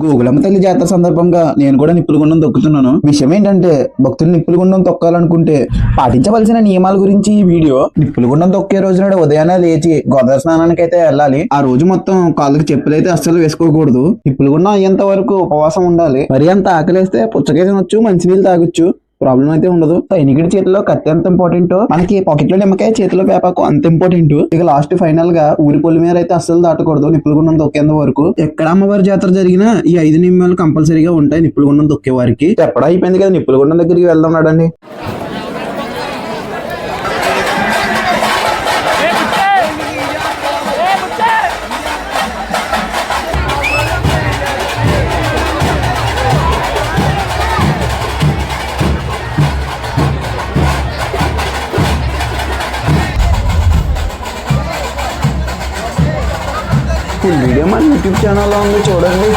గోగులమ్మ తల్లి జాతర సందర్భంగా నేను కూడా నిప్పుల గుండం తొక్కుతున్నాను. విషయం ఏంటంటే భక్తులు నిప్పుల గుండం తొక్కాలనుకుంటే పాటించవలసిన నియమాల గురించి ఈ వీడియో. నిప్పుల గుండం తొక్కే రోజు నాడు ఉదయాన్నే లేచి గోదావరి స్నానానికి అయితే వెళ్ళాలి. ఆ రోజు మొత్తం కాళ్ళకి చెప్పులైతే అస్సలు వేసుకోకూడదు. నిప్పుల గుండం అయ్యేంత వరకు ఉపవాసం ఉండాలి. మరి అంత ఆకలేస్తే పుచ్చకాయ తినొచ్చు, మంచినీళ్ళు తాగొచ్చు, ప్రాబ్లం అయితే ఉండదు. సైనికుడి చేతిలో కత్తి ఎంత ఇంపార్టెంట్, మనకి పాకెట్ లో నిమ్మకాయ, చేతిలో వేపాకు అంత ఇంపార్టెంట్. ఇక లాస్ట్ ఫైనల్ గా ఊరి పొలి మీద అయితే అస్సలు దాటకూడదు నిప్పుల గుండం తొక్కేంత వరకు. ఎక్కడ అమ్మవారి జాతర జరిగినా ఈ 5 నియమాలు కంపల్సరీగా ఉంటాయి నిప్పుల గుండం తొక్కే వారికి. ఎప్పుడో అయిపోయింది కదా, నిప్పుల గుండం దగ్గరికి వెళ్దాం నడండి. ఫుల్ వీడియో మన యూట్యూబ్ ఛానల్లో ఉంది, చూడండి.